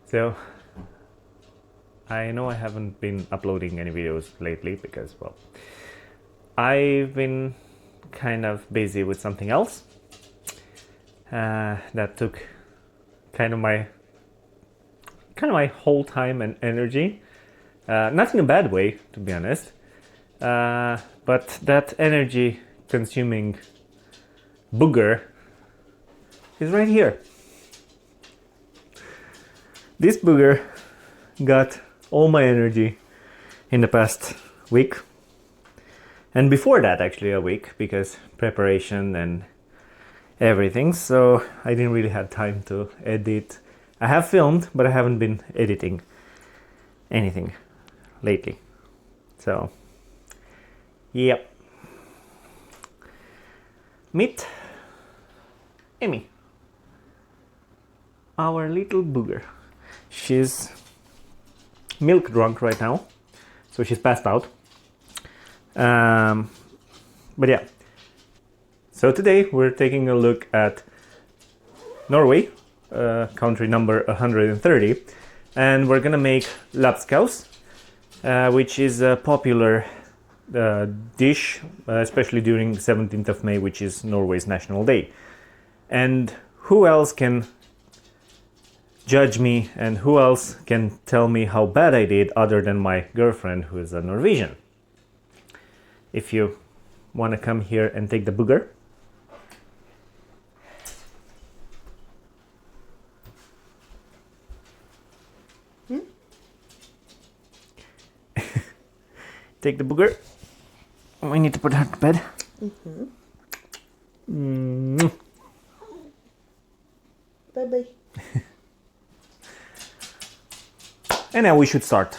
So, I know I haven't been uploading any videos lately because, well, I've been kind of busy with something else that took kind of my whole time and energy. Not in a bad way, to be honest, but that energy consuming booger is right here. This booger got all my energy in the past week, and before that actually a week, because preparation and everything, so I didn't really have time to edit. I have filmed, but I haven't been editing anything lately. So, yep. Meet Emmy, our little booger. She's milk drunk right now, so she's passed out. But yeah. So today we're taking a look at Norway, country number 130, and we're gonna make Lapskaus, which is a popular dish, especially during 17th of May, which is Norway's National Day. And who else can judge me, and who else can tell me how bad I did other than my girlfriend, who is a Norwegian? If you want to come here and take the booger. Take the booger. We need to put her to bed. Bye bye. And now we should start.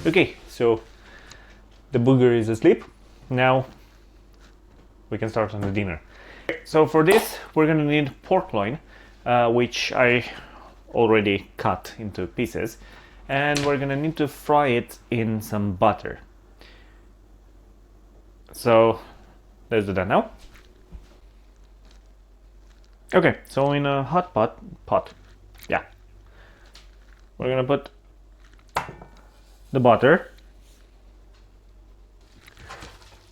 Okay, so the booger is asleep. Now we can start on the dinner. So for this we're gonna need pork loin, which I already cut into pieces, and we're gonna need to fry it in some butter. So let's do that now. Okay, so in a hot pot, yeah, we're gonna put the butter,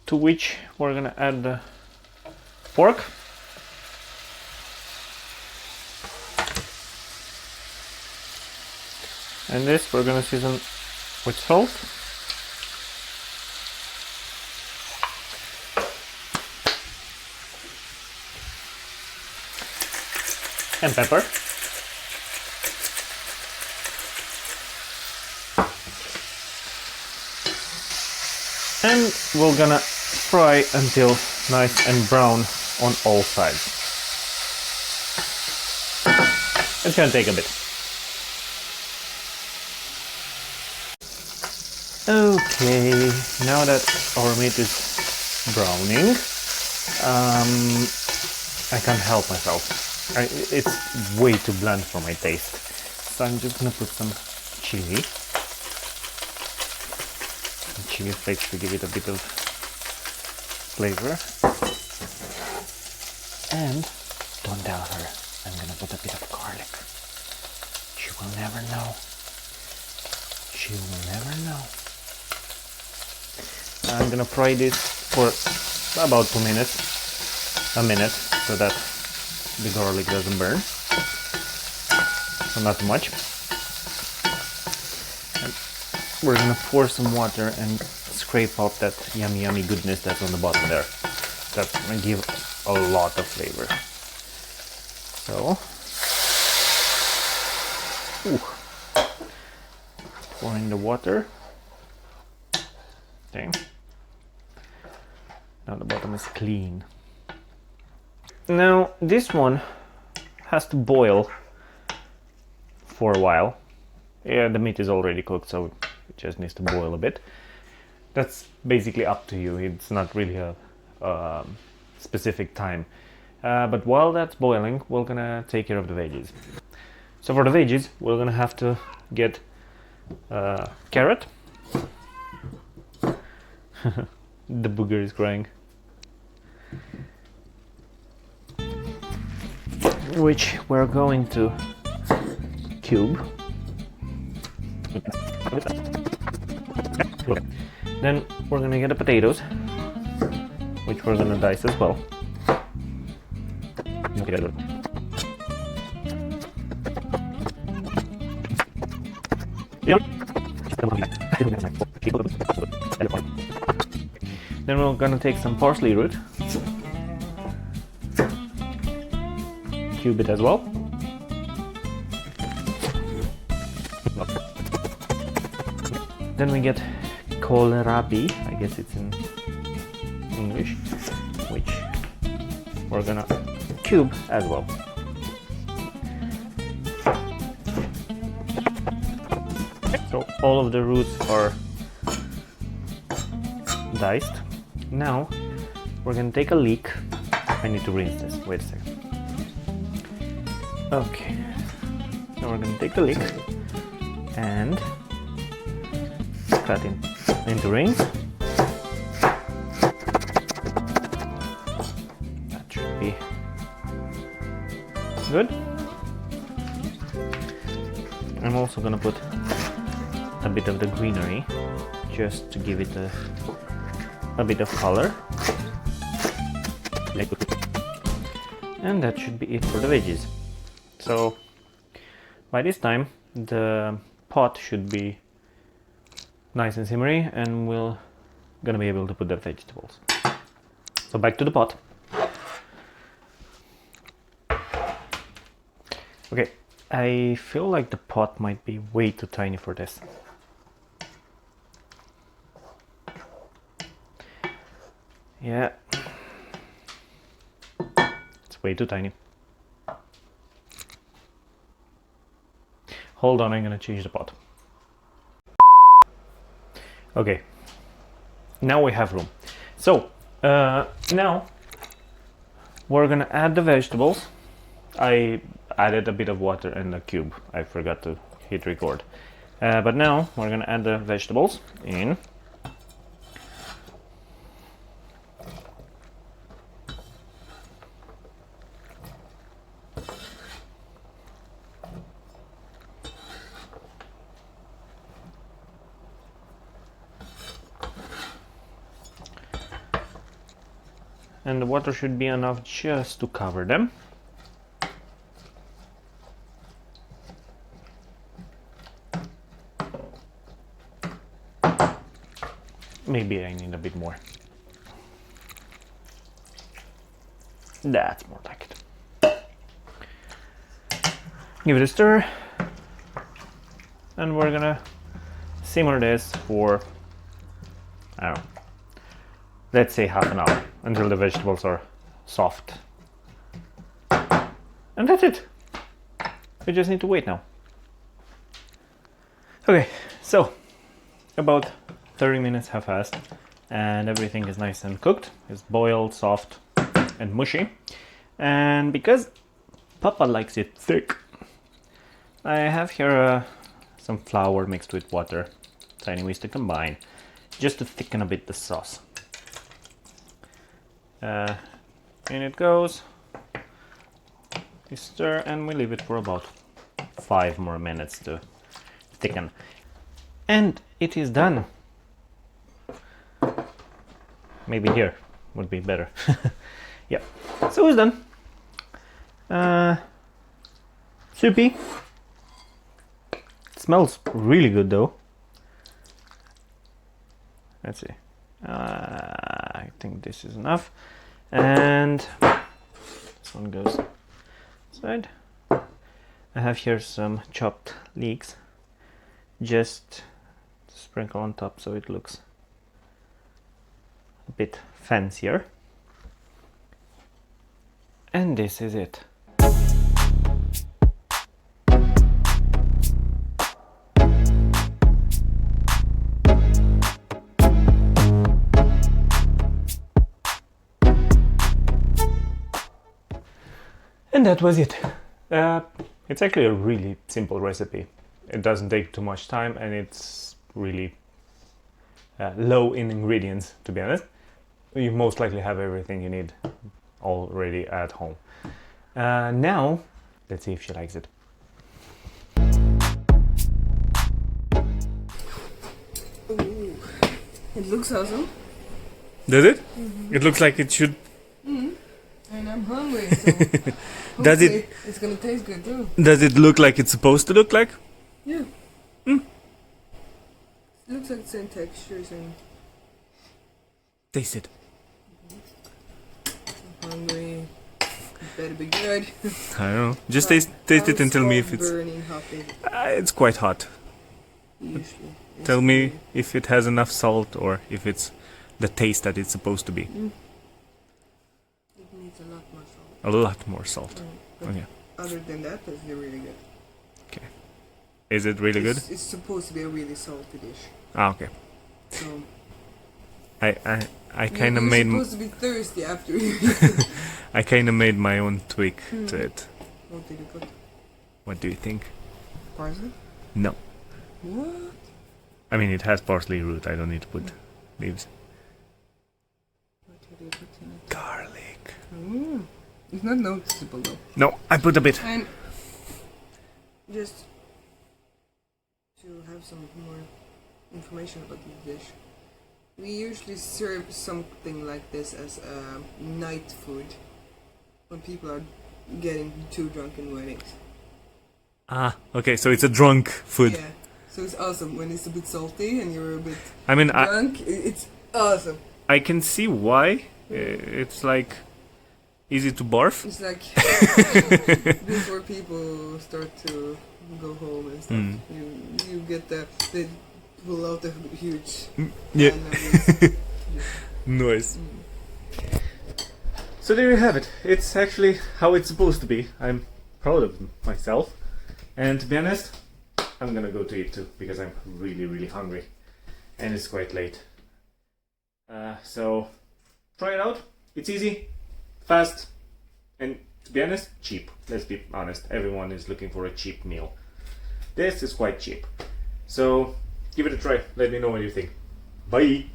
to which we're gonna add the pork, and this we're gonna season with salt, and pepper. And we're gonna fry until nice and brown on all sides. It's gonna take a bit. Okay, now that our meat is browning, I can't help myself. It's way too bland for my taste. So I'm just gonna put some chili. Chili flakes to give it a bit of flavor. And don't tell her I'm gonna put a bit of garlic. She will never know. She will never know. I'm gonna fry this for about 2 minutes, a minute, so that the garlic doesn't burn. So not too much. And we're gonna pour some water and scrape out that yummy goodness that's on the bottom there. That's gonna give a lot of flavor. So, pour in the water. Okay. Now the bottom is clean. Now this one has to boil for a while. Yeah, the meat is already cooked, so it just needs to boil a bit. That's basically up to you. It's not really a specific time. But while that's boiling, we're gonna take care of the veggies. So for the veggies, we're gonna have to get carrot, The booger is crying. Which we're going to cube. Then we're gonna get the potatoes, which we're gonna dice as well. Then we're gonna take some parsley root, cube it as well. Then we get kohlrabi, I guess it's in English, which we're gonna cube as well. So all of the roots are diced. Now we're gonna take a leek. I need to rinse this, wait a second. Okay, now we're gonna take the leek and cut it into rings. That should be good. I'm also gonna put a bit of the greenery just to give it a bit of color. And that should be it for the veggies. So by this time the pot should be nice and simmery, and we're gonna be able to put the vegetables. So back to the pot. Okay, I feel like the pot might be way too tiny for this. Yeah, it's way too tiny. Hold on, I'm gonna change the pot. Okay, now we have room. So now we're gonna add the vegetables. I added a bit of water in the cube. I forgot to hit record. But now we're gonna add the vegetables in. And the water should be enough just to cover them. Maybe I need a bit more. That's more like it. Give it a stir. And we're gonna simmer this for, I don't know, let's say half an hour, until the vegetables are soft. And that's it. We just need to wait now. Okay, so about 30 minutes have passed and everything is nice and cooked. It's boiled, soft and mushy. And because Papa likes it thick, I have here some flour mixed with water, tiny ways to combine, just to thicken a bit the sauce. In it goes. We stir and we leave it for about 5 more minutes to thicken. And it is done. Maybe here would be better. Yeah, so it's done. Soupy. It smells really good though. Let's see. I think this is enough. And this one goes inside. I have here some chopped leeks. Just sprinkle on top so it looks a bit fancier. And this is it. And that was it. It's actually a really simple recipe. It doesn't take too much time and it's really low in ingredients, to be honest. You most likely have everything you need already at home. Now, let's see if she likes it. Ooh, it looks awesome. Does it? It looks like it should. And I'm hungry, so Does it? hopefully it's gonna taste good too. Does it look like it's supposed to look like? Yeah. Mm. It looks like the same textures and Taste it. I'm hungry. It better be good. I don't know. Just taste it and tell me if it's. burning hot is it It's quite hot. usually. Tell me if it has enough salt or if it's the taste that it's supposed to be. It needs a lot more salt. A lot more salt. But Okay. other than that, it's really good. Is it really good? It's supposed to be a really salty dish. Ah, okay. So I kind of made. You're supposed to be thirsty after you eat. I kind of made my own tweak to it. What did you put? What do you think? Parsley? No. What? I mean, it has parsley root. I don't need to put leaves. What did you put in it? Garlic. It's not noticeable though. No, I put a bit. And just to have some more information about this dish, we usually serve something like this as a night food when people are getting too drunk in weddings. Ah, okay. So it's a drunk food. Yeah, so it's awesome when it's a bit salty and you're a bit I mean, drunk. It's awesome. I can see why. It's like easy to barf. It's like before people start to go home and stuff. You get they pull out a huge Yeah. can of this. Nice. So there you have it. It's actually how it's supposed to be. I'm proud of myself. And to be honest, I'm gonna go to eat too because I'm really, really hungry. And it's quite late. So try it out. It's easy, fast, and to be honest, cheap. Let's be honest. Everyone is looking for a cheap meal. This is quite cheap. So give it a try. Let me know what you think. Bye.